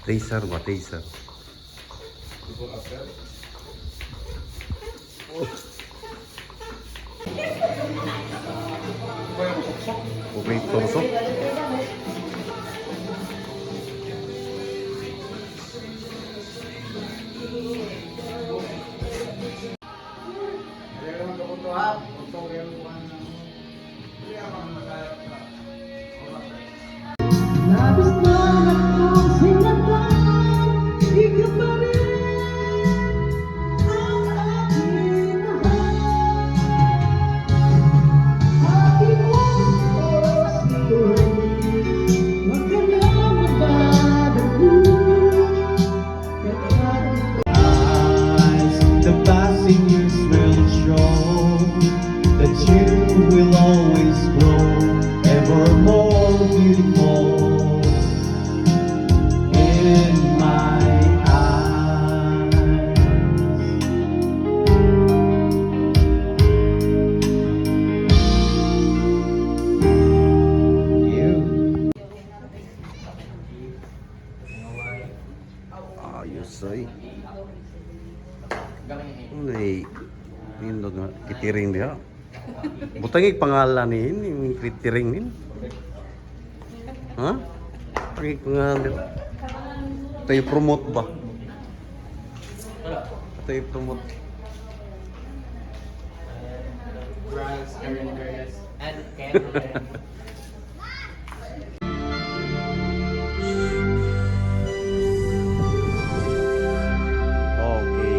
Taser ba? Taser. Okay, torso. Labis na akong sinaktan, ikaw pa rin ang aking mahal. Aking oras ngayon, huwag ka na magbabago. The passing years will show that you will always grow ever more beautiful in my eyes. Ayos ay. Ay, nindog nga kitiring dia. Butang pangalan ni ini kitiring ni. Ha? Pagi pangalan dia. Tayo promote ba? Tayo promote. Rice, Arias, and Cameron. Okay.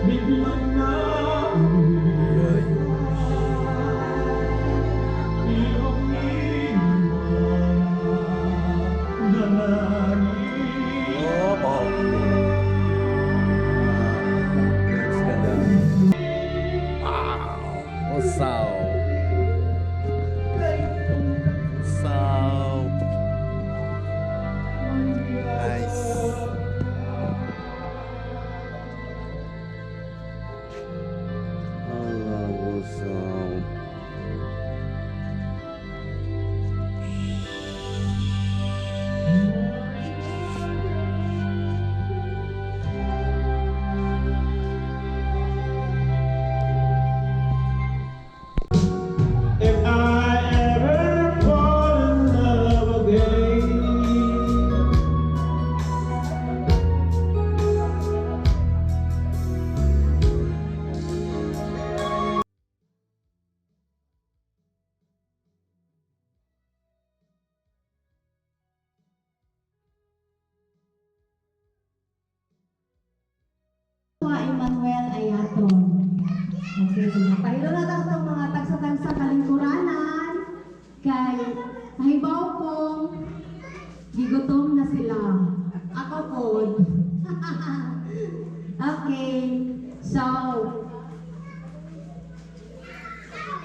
Biglang na iyong iniwan na langit. Oh, okay. Let's go down. Wow. Usaw. Usaw. Nice. Usaw. If I ever fall in love again, Emmanuel Ayaton. Okay, pahilo na tayo sa mga tagsa-tagsa kalingkuranan kay mahibaw kong gigutom na sila. Ako po.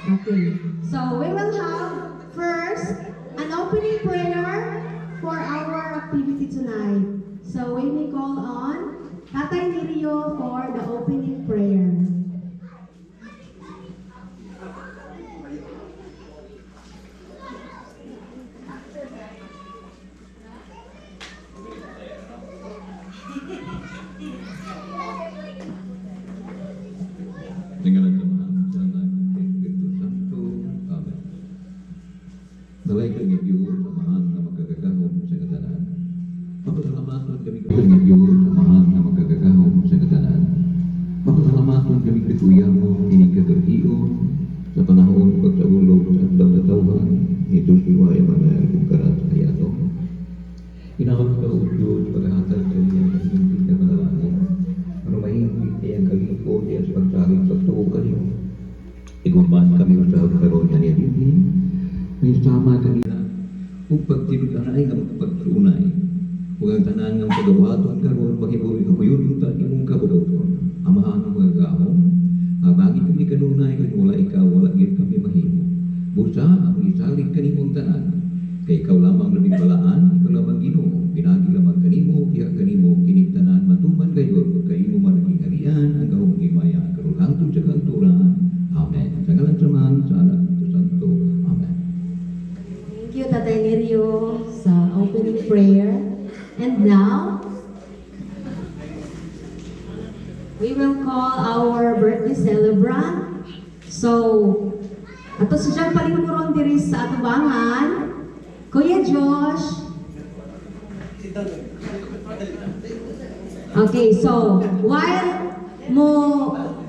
Okay, so we will have first an opening prayer for our activity tonight. So we may call on Tatay Nirio for the opening prayer. Dengan jemaah jalan Espiritu Santo. Amin. Malaikat ngibyo samahan na magkagagahom sa katanan. Mapasalamaton kami ngibyo samahan na magkagagahom sa katanan. Mapasalamaton kami katuyan mo inikagalion sa panahon pagsaulog sa andam na tawhan ni Diyos Iwaya Manuel kung karat sa hayato. Inawag ka o Diyos paghahatag sa iya ng hindi na panalangin. Mahingit niya ang kalipod niya sa pagsalit sa tuo kanyo. Igumban kami usahag karoon niya niya din. May sama kanila. Kung pagtinutanay nga magpagsunay. Huwag ang tanan ng pagawaton karoon pahibuhi kapuyulutan yung kabudoton. Amahan ng mga gahong. Bagit kami kanunay kung wala ikaw, wala gid kami mahimo. Busa ang isalig kanimong tanan. Kay ikaw lamang labing balaan, ikaw lamang Ginoo. Pinagi lamang kanimo, kaya kanimo kinimtanan matuman kayo, kayo mo managing harian, ang gahong himaya, karulhangtod sa kanturan. Amen. Sa ngalan sa Man, sa Anak, sa Santo. Amen. Tatay Nirio sa opening prayer. And now, we will call our birthday celebrant. So, ato sa siyang palingkuron diri sa atubangan, Kuya Josh. Okay, so, while mo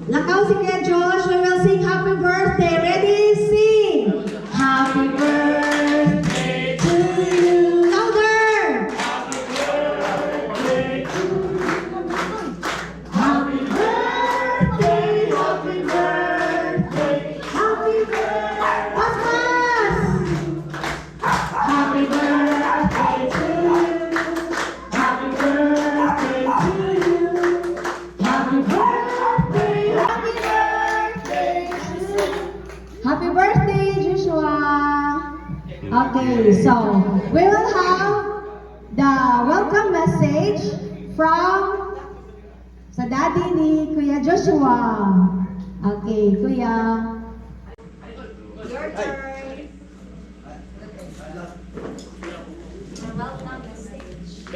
lakaw si Kuya Josh, we will sing happy birthday. Ready? Sing! Happy birthday to you. Louder! Happy birthday, happy birthday, happy birthday. Pasmas! Happy birthday to you. Happy birthday to you. Happy birthday, happy birthday to you. Happy birthday, Joshua. Okay, so we will have the welcome message from sa daddy ni Kuya Joshua. Okay, Kuya. Your turn. Welcome message.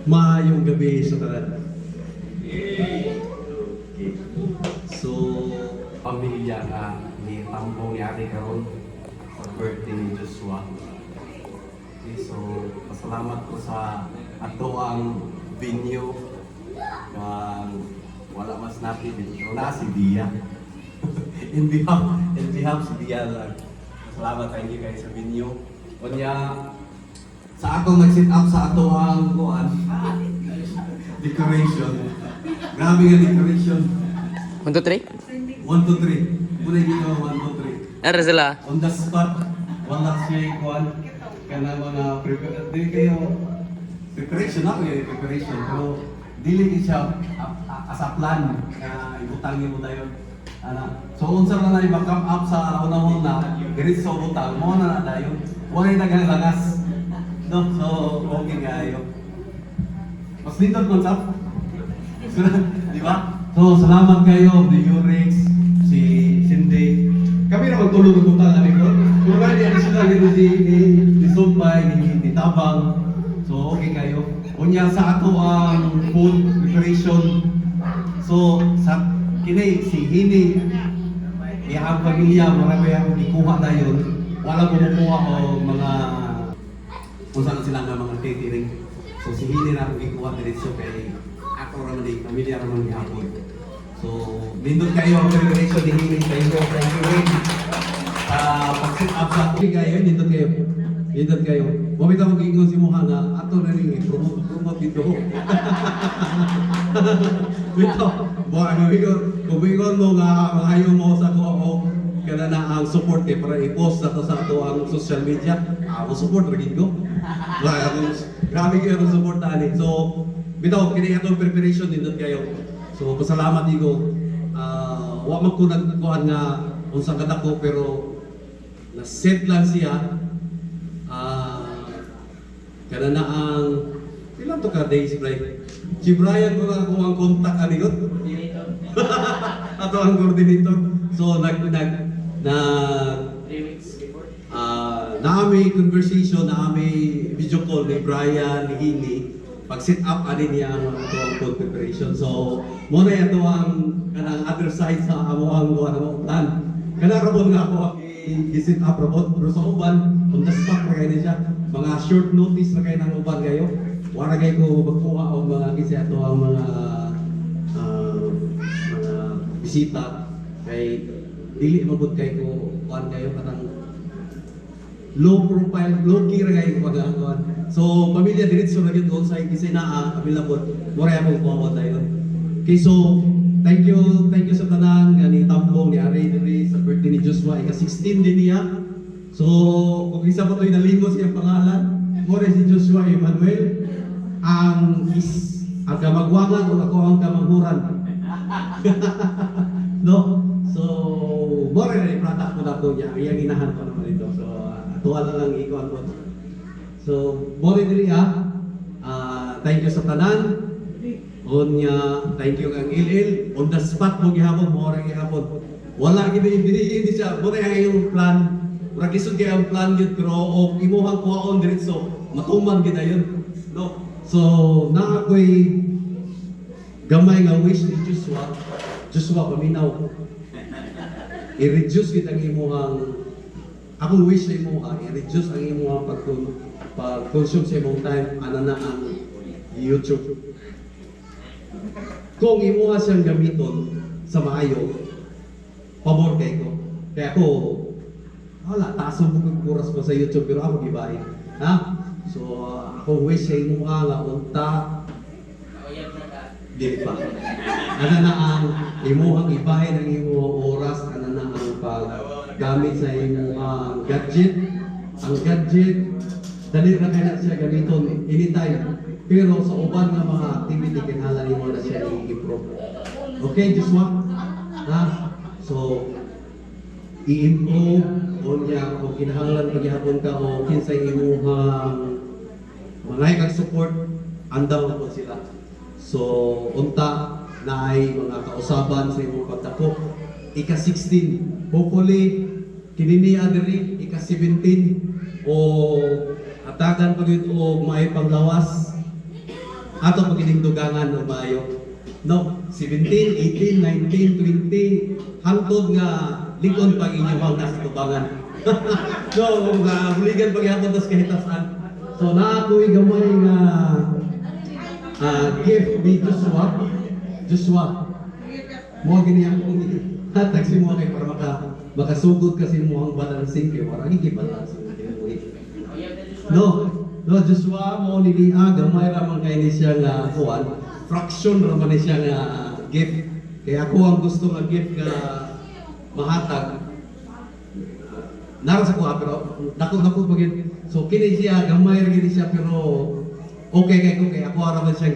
Maayong gabi sa tanan. Okay. So, Pamilya nga ni Tambong yari karon sa birthday ni Joshua. Okay, so pasalamat ko sa ato ang venue kang wala mas natin dito na si Dia. in behalf si Dia lang. Salamat thank you guys sa venue. Kunya sa atong nag-set up sa ato ang kuan decoration. Grabe nga decoration. 1, 2, 3? 1, 2, 3. Muna dito, 1, 2, 3. Ano sila? On the spot, wala siya ikuan. Kana mga di kayo preparation ako yung preparation. Pero dili siya as a plan na ibutang mo tayo. So unsa na i-back up sa una-una, diretso butang mo na dayon. Wala na lagas. No, so okay kayo. Mas nindot man sa di ba? So, salamat kayo, the Urix, si Cindy. Kami na magtulog ng butang namin ko. Kung kaya niya sila dito ni Sumpay, ni Tabang. So, okay kayo. Kunya sa ato ang food preparation. So, sa kini, si Hini, iyang pamilya, marami ang ikuha na yun. Wala kumukuha o mga kung saan sila nga mga catering. So, si Hini na ikuha diretso kay ako raman di, pamilya raman ni Hapon. So, nindot kayo ang preparation ni Hini. Thank you rin. Pag-sit up sa okay kayo, nindot kayo. Nindot kayo. Mamita mo giingon si Muha nga, ato na rin promote dito. Dito, kung bigon mo nga, ayaw mo sa ko kada na ang support kay para i-post sa ato ang social media. Ako support rin ko. Grabe kayo ang support tani. So, bitaw, kini atong preparation nindot kayo. So, pasalamat ko. Wa man ko nagkuhan nga unsang kadako pero na-set lang siya. Kada na ang ilan to ka day si Brian? Si Brian ko nga kung ang contact anigot. Ato ang coordinator. So, na 3 weeks before? Naami conversation, naami video call ni Brian, ni Hini. Pag-set up ani niya ang mga food preparation. So, muna ito ang kanang other side sa amo ang plan. Kana rabon nga ako i-set up rabon pero sa uban on the spot ra kay siya. Mga short notice ra kay nang uban kayo. Wala kay ko magkuha og mga kisi ato ang mga bisita kay dili mabot kay ko kuan kayo kanang low profile, low key ra kay ko pag-aangkuhan. So, pamilya diretso na gyud on sa kisay naa available. Mura ako kuha tayo. Okay, so thank you sa tanan nga ni Tambong ni Ari diri sa birthday ni Joshua ika-16 din niya. So, kung isa pa to'y nalimot siyang pangalan, mura si Joshua Emmanuel ang kamagwangan o ako ang kamanghuran. No? So, mura na i-product ko na ito niya. Iyang inahan ko naman ito. So, tuwa na lang ikuan ko. So, mura diri thank you sa tanan. Thank you kang Il. On the spot mo gihapon, mura gihapon. Wala hindi siya muna ang iyong plan. Mura kisod kay ang plan gyud pero og imuhang kuhaon diretso matuman gid ayon. No. So na ako'y gamay nga wish ni Joshua. Joshua paminaw. I-reduce gid ang imuhang akong wish sa imuha, i-reduce ang imuhang pag-consume sa imong time ana na ang YouTube. Kung imuha siyang gamiton sa maayo, pabor kay ko. Kaya ako, wala, taas ang bukod kuras pa sa YouTube, pero ako gibahin. Ha? So, ako wish sa imuha nga unta, dili pa. Ano na ang imuhang ibahin ang imuhang oras, ano na ang paggamit sa imuhang gadget. Ang gadget, dali na kaya siya gamiton anytime. Pero sa uban nga mga activity, kinahanglan mo na siya i-improve. Okay, Joshua? Ha? So, i-improve o niya kung kinahanglan paghihapon ka o kinsay imuhang mga support, andaw na po sila. So, unta na ay mga kausaban sa imong pagtako. Ika-16, hopefully, kininiya diri, ika-17, o atagan pa rin o may panglawas, ato pagkinigdugangan o mayo. No, 17, 18, 19, 20, hangtod nga likon pag inyong nasa tubangan. So, huligan paghihapon tas kahitasan. So, na ako'y gamay nga gift ni Joshua. Joshua, mo gini ako hatag si mo kay para makasugod kasi mo ang balancing kay wala gi balancing mo. No, Joshua mo ni gamay ra man kay ni siya nga kuan, fraction ra man ni siya nga gift. Kaya ako ang gusto nga gift nga mahatag. Nara sa kuha pero dako pagin. So kini siya gamay ra gini siya pero okay kay ako ara man siya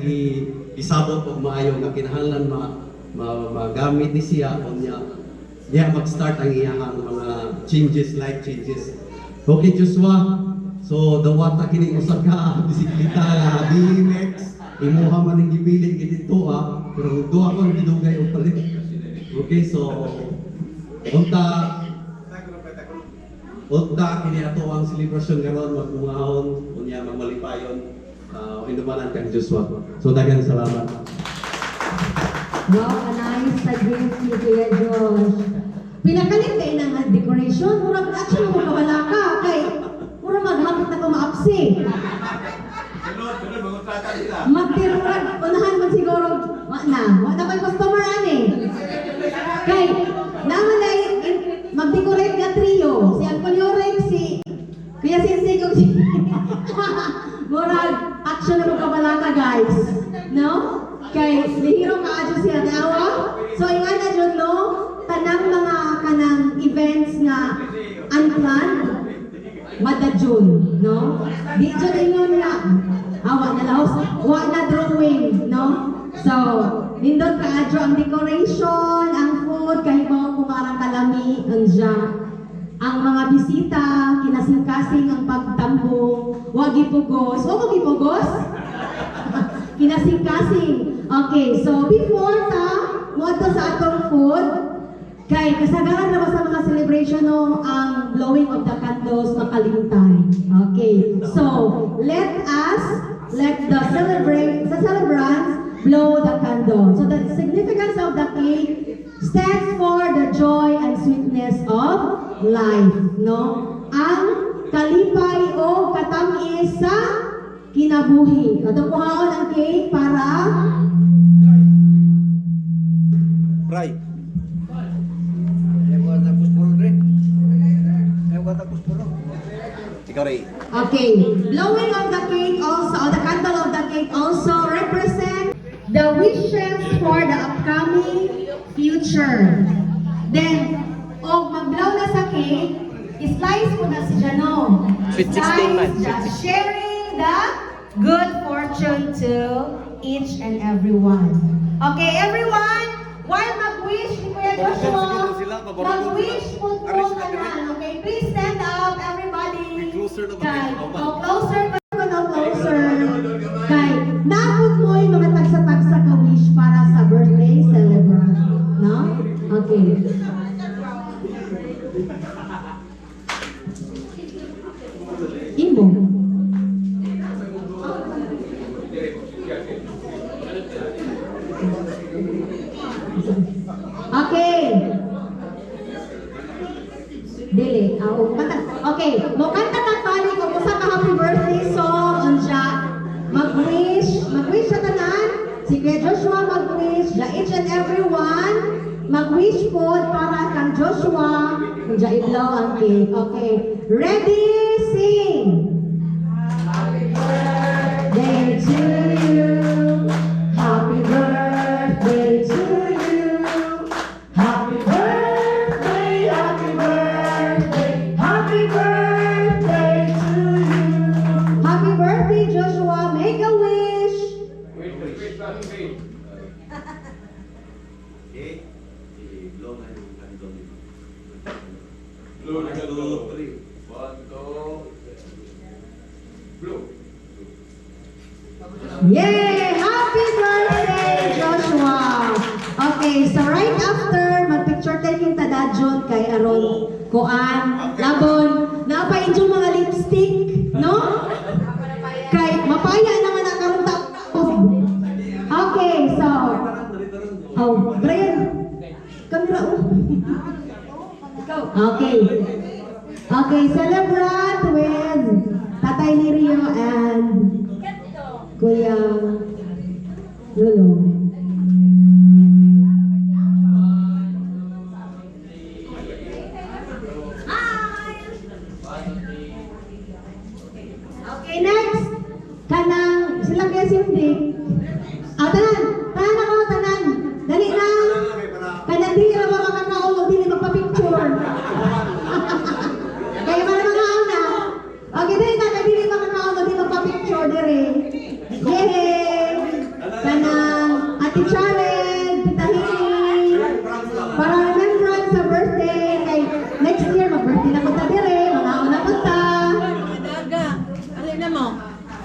isabot og maayo nga kinahanglan magamit ni siya o niya mag-start ang iyang mga changes, life changes. Okay, Joshua. So dawat na kini usa ka bisikleta nga BMX imuha man ning gipilit gid dito pero duha ko gidugay og palit. Okay, so unta kini ato ang celebration karon magmungahon unya magmalipayon. Inumanan kang Joshua. So, daghang salamat. Wow, nice sa gift ni Kuya Josh. Pinakalit kayo ng decoration. Murag actually mo kawala ka. Kay, murag maghapit na ko maapsi. Magtirurag. Unahan man siguro. Wala ko yung customer ani. Kay, naman ay mag-decorate nga trio. Si Uncle Yorek, si Kuya Sensei kong si... Murag, action na magkabalaka guys. No? Kay, lihiro ka adyo siya dawa. So, yung na dyan, no? Tanang mga kanang events nga unplanned, madadjun, no? Di dyan ingon nga. Wa na laos, wa na drawing, no? So, nindot ka adyo ang decoration, ang food, kahit mga kumarang kalami, andyan. Ang mga bisita, kinasing-kasing ang pagtambong, wag ipugos. O wag ipugos? Kinasing-kasing. Okay, so before moto sa atong food, kay kasagaran na ba sa mga celebration no, ang blowing of the candles makalintay. Okay, so let the celebrants blow the candle. So the significance of the cake stands for the joy and sweetness of life, no? Ang kalipay o katamis sa kinabuhi. Atong kuhaon ang cake para Right. okay, blowing of the cake also, the candle of the cake also represent the wishes for the upcoming future. Then, mag-blow na sa cake, slice mo na si Jano. Sweet 16 man. Just sharing the good fortune to each and every one. Okay, everyone, while mag-wish ni Kuya Joshua, mag-wish po ka na. Okay, please stand up, everybody. Closer na Kay, closer pa no closer. Kay, napot mo yung mga tagsa-tagsa ka wish para sa birthday celebrant. No? Okay. Imo. Okay. Dili. Okay. Mo kanta ka tani kung usa ka happy birthday song unsa. Mag-wish sa tanan. Si Kuya Joshua mag-wish, ja each and everyone mag-wish po para kang Joshua kung ja idlaw ang cake. Okay. Ready? Sing. Day to you. Happy birthday to you. Happy birthday, happy birthday, happy birthday to you. Happy birthday, Joshua. Make a wish. Okay. I-blow na yung candle nito. Blow na 2, 3. 1, 2, blow. Yay! Happy birthday, Joshua! Okay, so right after, mag-picture taking tadadyon kay Aron Kuan, Labon, napain yung mga lipstick, no? Kay, mapaya naman ang karunta. Okay, so, oh, Brian, kamera, Okay. Okay, celebrate with Tatay Lirio and Kuya Lolo. Okay, next. Kanang sila kaya Cindy. Tanan. Tanan ako, tanan. Dali na. Kanang di ka mga kakao, huwag din magpa-picture. Kaya para mga na. Okay, dali na. Kaya di mga kakao, huwag din magpa-picture. Diri. Yay! Kanang Ate Charen, Tita Hini. Para remembrance sa birthday. Kay next year, mag-birthday na punta diri. Mga una punta.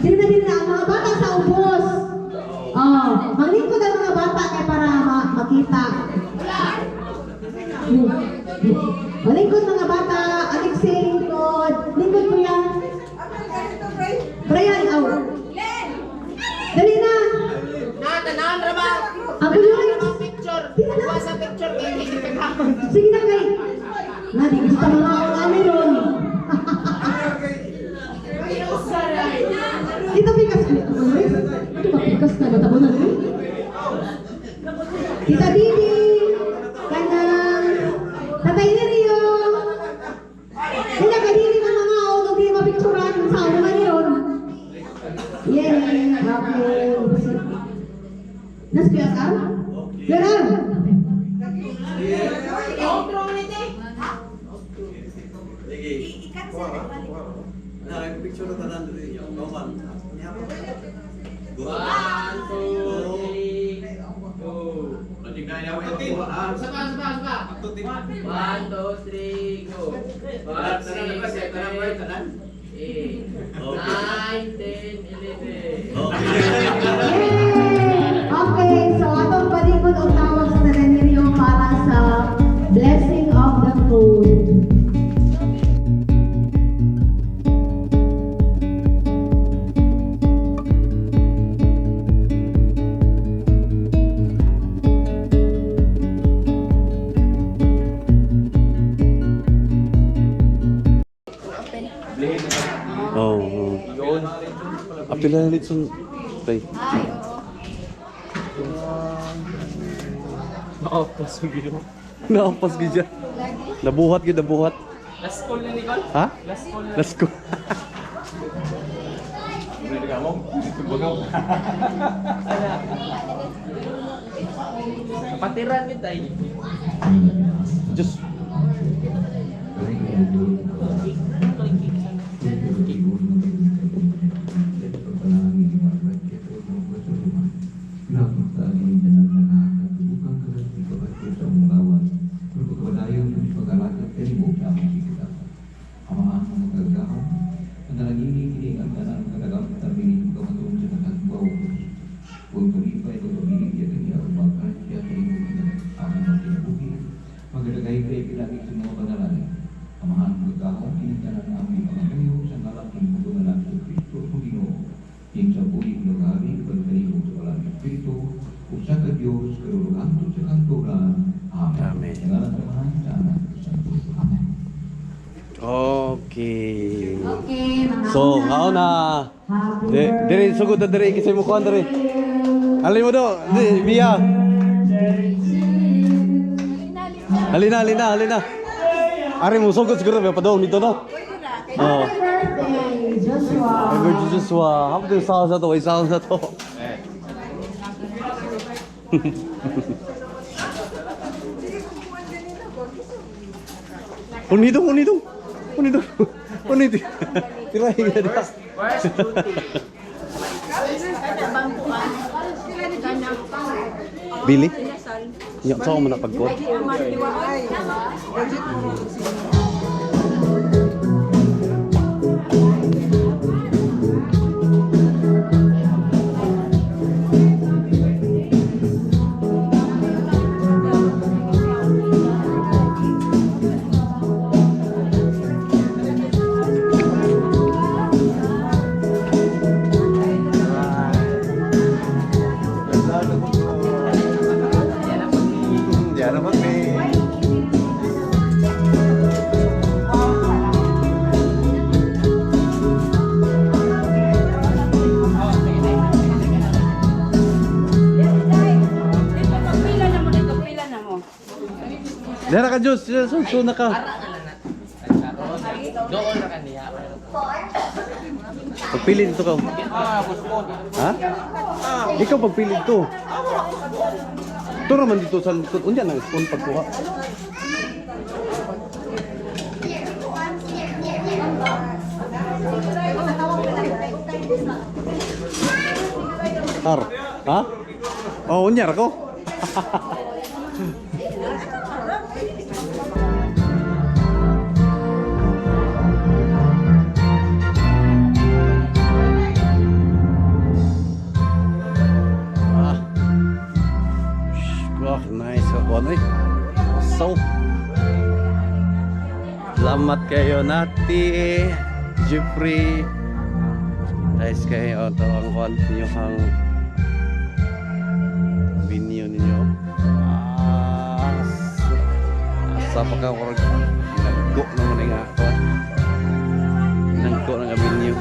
Dili na ang mga bata sa ubos. Oh, maglingkod ang mga bata kay para makita. Malingkod mga bata, Alexei, lingkod. Lingkod ko yan. Brian, aw. Dali na. Tanahan raba. Ako yun. Picture. Tingnan na. Sa picture kay Sige na kay. Nadi, gusto mga ano yun. Ito bigas. Ito ba bigas na matabunan? Tita Bibi. Kanang Tatay Lirio. Sila kadiri ng mga huwag di mapicturan sa naman yun. Yay! Okay. Nas-kuya ka? Ganun! Picture na tanan dito. Normal. 1, 2, 3, go. Sapa. 1, 2, 3, go. 5, 6, 7, 8, 9, 10, 11. Okay, so atong palikod ang tawag sa Taraniryo para sa blessing of the food. Oh. Apila na litson. Tay. Maopas mo gino. Naampas gid. Nabuhat gid, nabuhat. Last call na Nicole? Ha? Last call na. Let's go. Kapatiran mi tayo. Just Magdagay kay pinagig usa ka Dios karulugan sa kanturan. Amen. Amen. Sa ngalan ng Ama, sa Anak, at sa Espiritu Santo. Amen. Okay. Okay, mga So, ngao na. Diri sugod na diri kasi mo kuan diri. Alin mo do? Di biya. Halina. Ari mo sugod siguro may padong dito no. Oh. Happy birthday, Joshua. Happy Joshua. Happy sound sa to, sound sa to. Unidong. Tiray ka na. Billy? Nya sa mo na pagkot. Diyan naman may. Dara ka Diyos, so na ka. Doon na kaniya. Pagpili dito ka. Ha? Ikaw pagpili dito. Ito naman dito sa likod. Unyan ang spoon pagkuha. Har. Ha? Oh, unyar ko. Wah, nice kawan eh. So, selamat kayo Nati, Jeffrey. Nice kayo ito ang kuwan ninyo ang binyo ninyo. Asa pa ka korag naggo naman nga kuwan. Naggo nga binyo.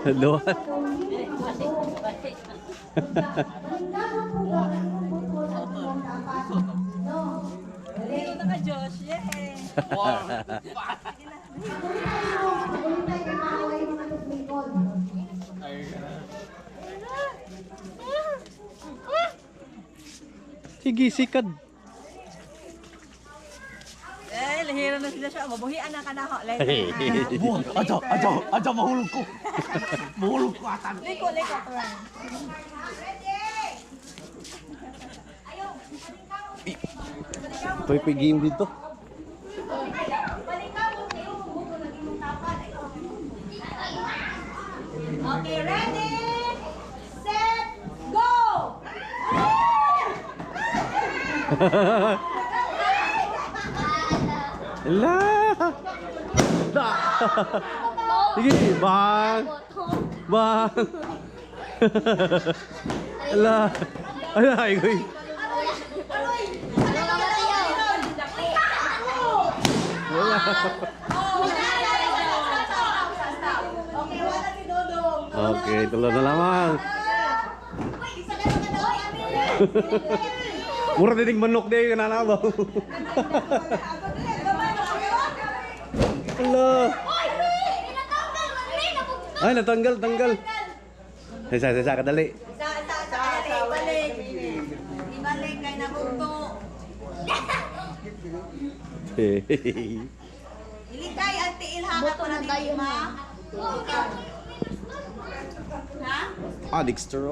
Hello. Sige, sikad. Eh, lahira na Sila siya, mabuhian na ka na ho. Later. Aja, mahulog ko. Mahulog ko atan. Liko. Toy game dito. Okay, ready? Set, go! Ala! Sige, bang! Bang! Ala! Ala, ikoy. Wala. Okay, wala si Dodong. Okay, tulo na lamang. Mura dinig manok din kanana ba? Ala. Ay, natanggal. Sa kadali. Ibalik kay nabugto. Ilikay ang tiilhaka pa na ma. Ha? Ah, Dexter.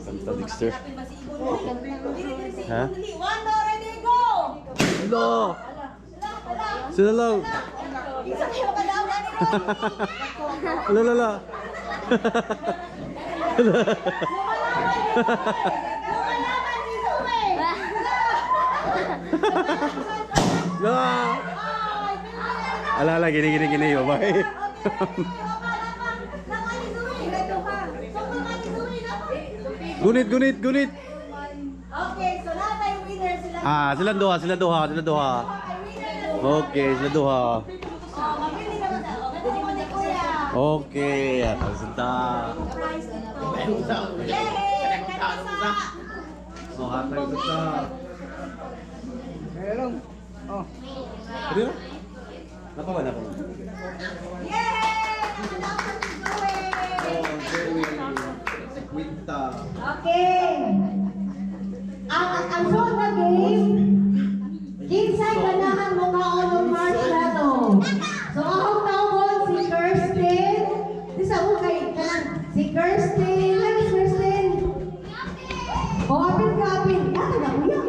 Santa Dexter. Ha? One, two, ready, go! Hello. Sila lang. Isa kayo kadaw na nila. Lala. Lumalaban si Sume! Ala, gini, bye. Gunit. Okay, so lahat tayo winner sila. Ah, sila duha. Okay, winner na. Okay, sila duha. Mabili ka ba? Mabili mo ni Kuya. Okay, atasita. Prize dito. Yay! Kanisa! So, hatay sita. Pwede na? Napawan ako. Yay! Nakalaban si Zoe! Quinta. Okay. Ang sunod na game, kinsay ganahan mo kaon ng marshmallow. So, akong tawag si Kirsten. Isa mo kay si Kirsten. Hi, Miss Kirsten. O, apil. Yata na, kuya.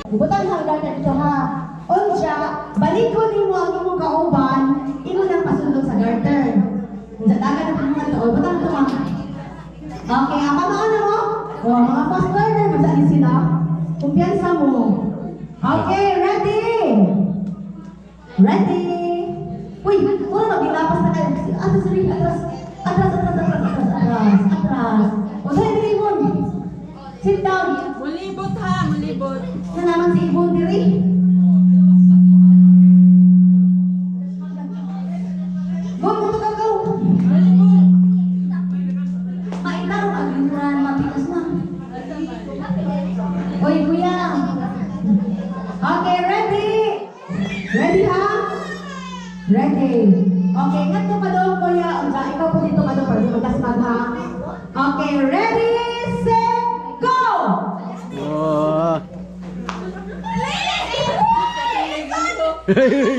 Butang hanggang na dito, ha. Unsya, balikon mo ang imong kauban, imo nang pasundog sa garter. Sa dagat ng mga to, butang ito, ha. Okay, ang pamaon na mo. O, mga fast learner, masali sila. Kumpiyansa mo. Okay, ready? Ready? Uy, muna magbilapas na kayo. Atras. O, sa'yo, dili mo. Sit down. Mulibot ha, mulibot. Na naman si Ibon diri. Go, go. Maitaw, agimuran, matikas na. Oy, kuya. Okay, ready? Ready, ha? Ready. Okay, ngadto pa doon, kuya. Unsa, ikaw po dito ka doon, para magkasmag, ha? Okay, ready, set, go! Oh.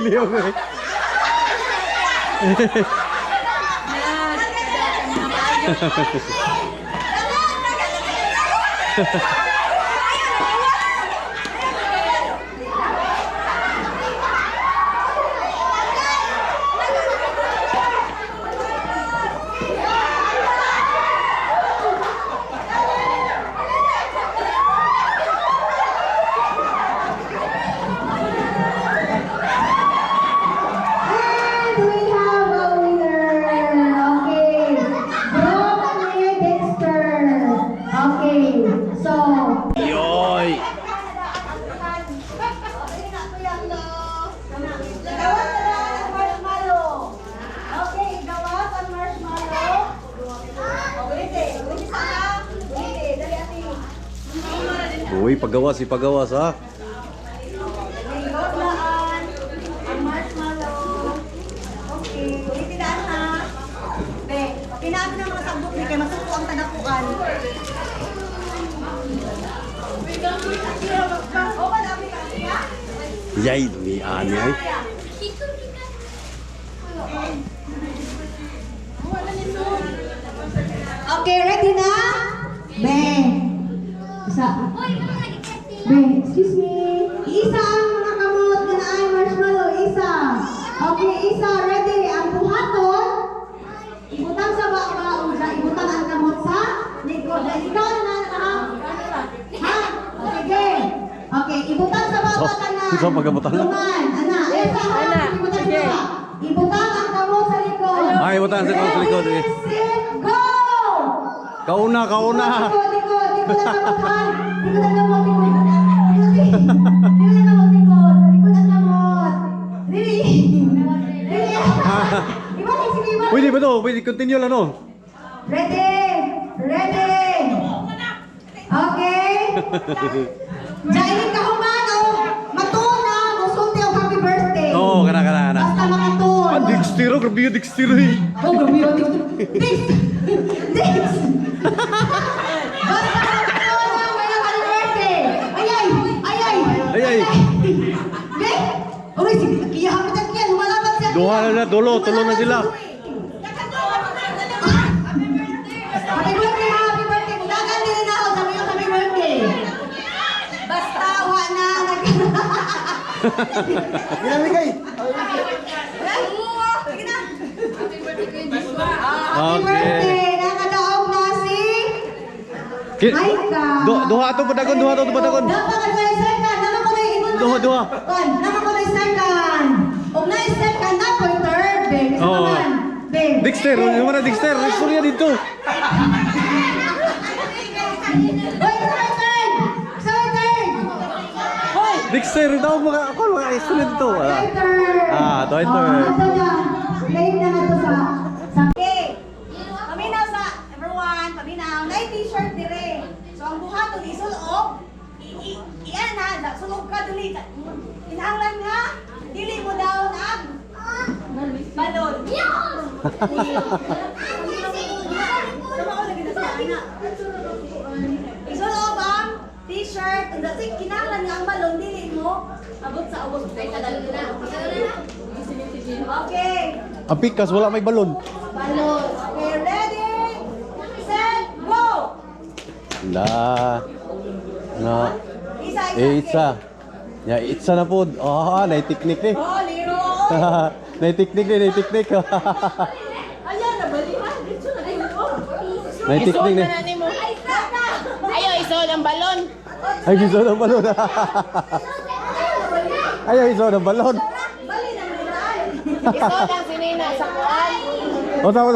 Liyo ko. And we have a winner. Okay. Brooklyn Dexter. Okay. So. Yoy. Gawas na ang marshmallow. Okay, gawas ang marshmallow. Ulit sana. Dali ate. Uy, pagawas ha. Gawas ang marshmallow. Okay, ulitin na ha. Be, pinabi ng mga sabok ni kay masuko ang tanakuan. O, malapit ka siya? Yay, dumian ay. Okay, ready na? Bang! Isa. Bang, excuse me. Isa ang mga kamot na ay marshmallow. Isa. Okay, isa. Ready. Ang buhaton. Ibutang sa baba. Ibutang ang kamot sa likod. Ikaw na ha? Ha? Okay. Okay, ibutang sa baba ka na. So, pagkabutan na. Luman. Ana. Isa. Ana. Ibutang sa Sige. baba. Ibutang ang kamot sa likod. Ay, ibutang sa kamot sa likod, eh. Ready, set, go! Kauna, kauna. Likod ang kamot. Likod ang kamot. Likod ang kamot. Likod ang kamot. Really? Really? Ibalik, sige, ibalik. Pwede ba to? Pwede, continue lang, no? Ready? Ready? Okay? Jailing ka human o matun na musulti o happy birthday. Oo, kana. Basta makatun. Ah, Dextero, grabe yung Dextero eh. Oh, grabe yun. Dix! Dix! Basta makatun na may happy birthday. Ayay! Ayay! Ayay. Dix! Uy, sige, kiyahan kita kiyan. Lumalaban siya. Duha na, tulo na sila. Happy birthday, happy birthday. Dagan din na ako. Sabi yung happy birthday. Basta, wa na. Ginamigay. Sige na. Happy Okay. birthday. Nakadaog na si Maika. Duha to padagon, duha to padagon. Dapat ka na second. Dapat ko na inuna. Duha. Dapat ko na second. Huwag na second. Dapat third. Babe. Isa Oo. naman. Babe. Dexter, yung mana Dexter, istorya dito. Hoy, isa may third. Isa may third. Hoy. Dexter, daw mga istorya dito. Wala. Third. Ah, ito. Ito na. Late na nga to sa... Okay. Paminaw sa everyone, paminaw. Na t-shirt dire. So ang buhaton isulog. Iyan na, sulog ka dali. Kinahanglan nga dili mo daw ang balon. Isulog ang t-shirt. Kasi kinahanglan nga ang balon dili mo abot sa abot. Okay. Ang pikas, wala may balon. Balon. Okay, ready? Set, go! Itsa. Ya, itsa na po. Ah, naitiknik ni. Oh, liro! Naitiknik ni. Ayan, nabalihan. Dito na rin mo. Naitiknik ni. Ayaw, isod ang balon. Ay, iso ng balon. Ay, iso ng balon. Bali na mo Isod ang sinina sa kuan. Usap.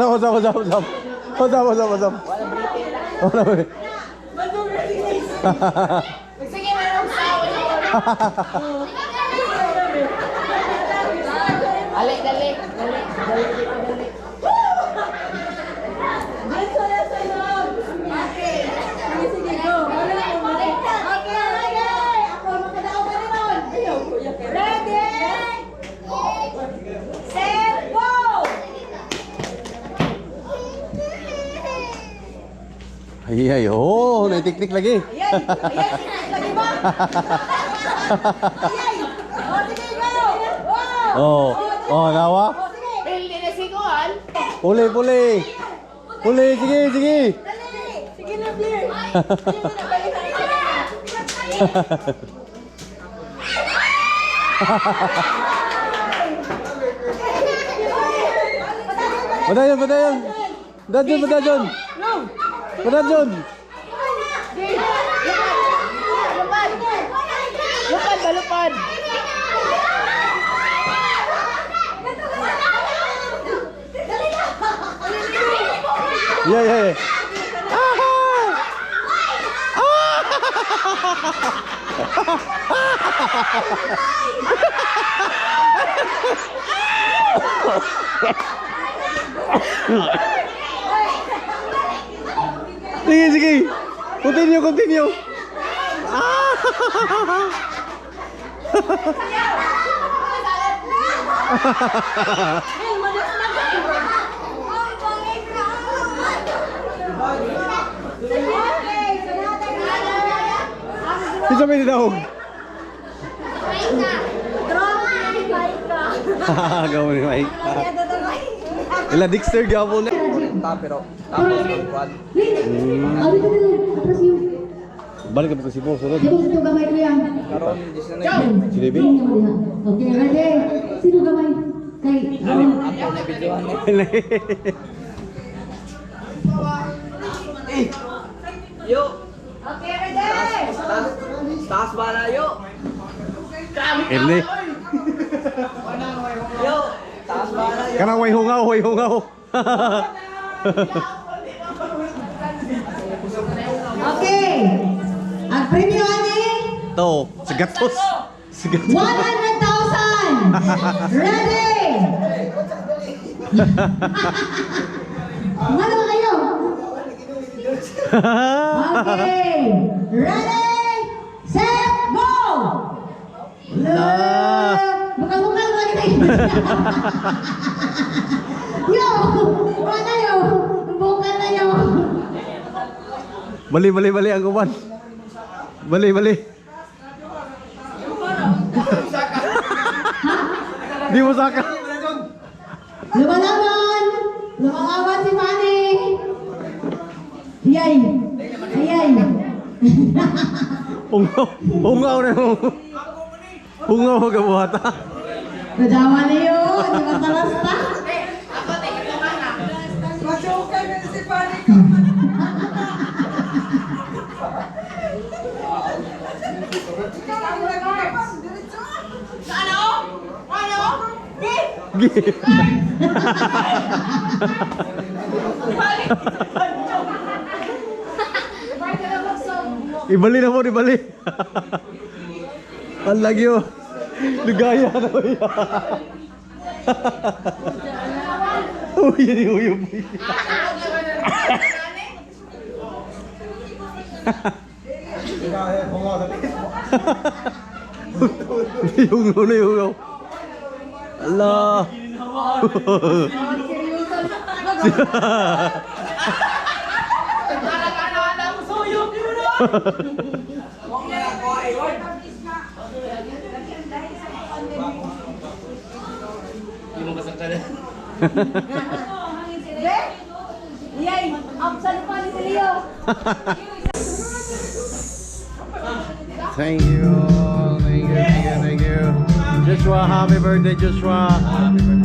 Sige na lang sa dali. Dito na sa loob. Okay. Sige, go. Okay. Ako makadaog ka naman. Ready? Set, go! Ay, oh, naitiknik lagi. Ayan, lagi ba? Ayan. O, sige, go! Wow! Nawa. O, sige. Hindi na siguan. Puli, sige. Dali. Sige na, Blair. Hindi mo na balikan ang Padayon. Dadyon. Lupad. Yeah. Sige. Continue. Isa may dinahog. Gawin ni Mike. Kaya dadalay. Ila Dexter gabo na. Tapos, Abi ka dito. Atras yun. Balik ka si Bo, sunod. Di ba ito gamay ko yan? Si Debbie? Tingnan mo diha. Okay, ready? Sino gamay? Kay... Okay, ready? Taas bala yo. Erne. Yo, taas bala yo. Kana way hungaw, way hungaw. Okay. Ang premium ani, To, sigatos. Sigatos. 100,000! Ready? Ano kayo? Okay. Ready? Set, go! Bukal-bukal lagi tayo. Yo! Mana yo? Bukal na yo. Bali ang kuman. Bali. Di mo saka. Lumalaban! Lumalaban si Manny! Yay! Ayay! Ungaw na mo. Ungaw mo kabuhata. Kajawa na yun! Di ba talasta? Ibali na mo, ibali. Ang lagi oh. Ligaya na mo yan. Uy. Yung. Allah. Yay! Absan pa ni si Leo. Thank you. Joshua, happy birthday, Joshua. Happy birthday.